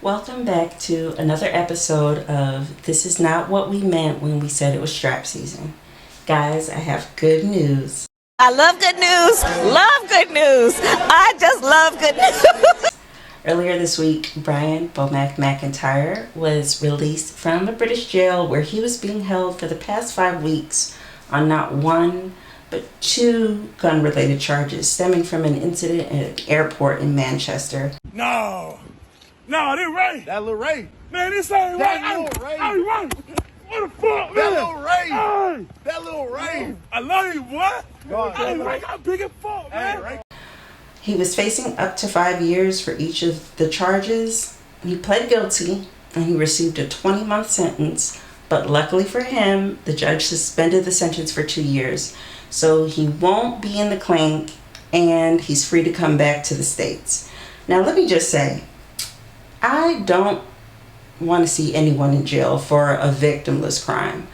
Welcome back to another episode of This Is Not What We Meant When We Said It Was Strap Season. Guys, I have good news. I love good news. Love good news. I just love good news. Earlier this week, BoMac McIntyre was released from a British jail where he was being held for the past 5 weeks on not one, but 2 gun-related charges stemming from an incident at an airport in Manchester. No, this Ray. That little Ray. Man, this ain't That Ray. little Ray. Hey, Ray. What the fuck, man? That little Ray. Hey. That little Ray. I love you, boy. God, Hey, that Ray got big and fuck, man. Hey, Ray. He was facing up to 5 years for each of the charges. He pled guilty and he received a 20-month sentence, but luckily for him, the judge suspended the sentence for 2 years. So he won't be in the clank and he's free to come back to the States. Now, let me just say, I don't want to see anyone in jail for a victimless crime.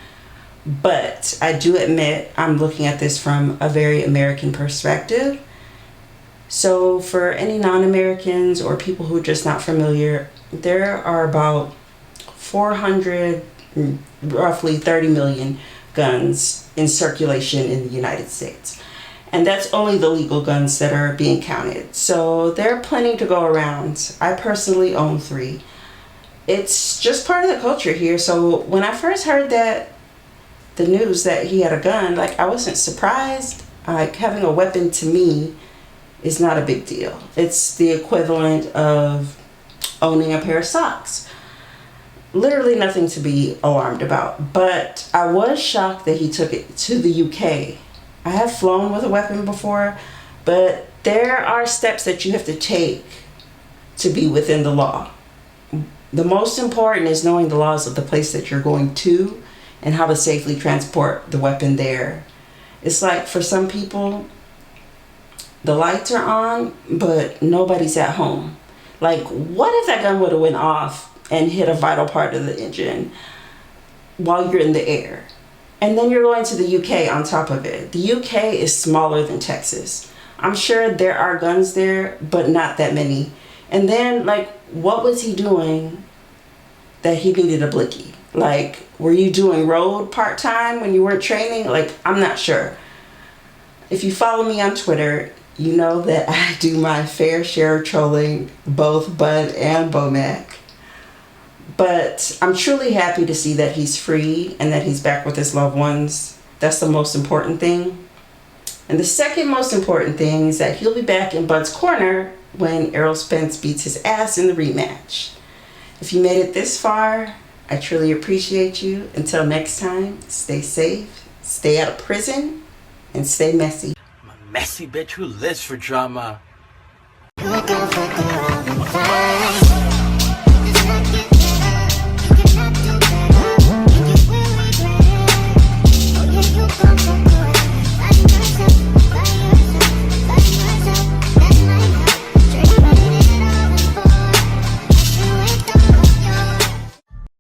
But I do admit I'm looking at this from a very American perspective. So for any non-Americans or people who are just not familiar, there are about 400, roughly 30 million guns in circulation in the United States. And that's only the legal guns that are being counted. So there are plenty to go around. I personally own 3. It's just part of the culture here. So when I first heard the news that he had a gun, I wasn't surprised. Having a weapon to me is not a big deal. It's the equivalent of owning a pair of socks. Literally nothing to be alarmed about. But I was shocked that he took it to the UK. I have flown with a weapon before, but there are steps that you have to take to be within the law. The most important is knowing the laws of the place that you're going to and how to safely transport the weapon there. It's like for some people, the lights are on, but nobody's at home. What if that gun would have went off and hit a vital part of the engine while you're in the air? And then you're going to the UK on top of it. The UK is smaller than Texas. I'm sure there are guns there, but not that many. And then, what was he doing that he needed a blicky? Were you doing road part-time when you weren't training? I'm not sure. If you follow me on Twitter, you know that I do my fair share of trolling both Bud and BoMac. But I'm truly happy to see that he's free and that he's back with his loved ones. That's the most important thing. And the second most important thing is that he'll be back in Bud's corner when Errol Spence beats his ass in the rematch. If you made it this far, I truly appreciate you. Until next time, stay safe, stay out of prison, and stay messy. I'm a messy bitch who lives for drama.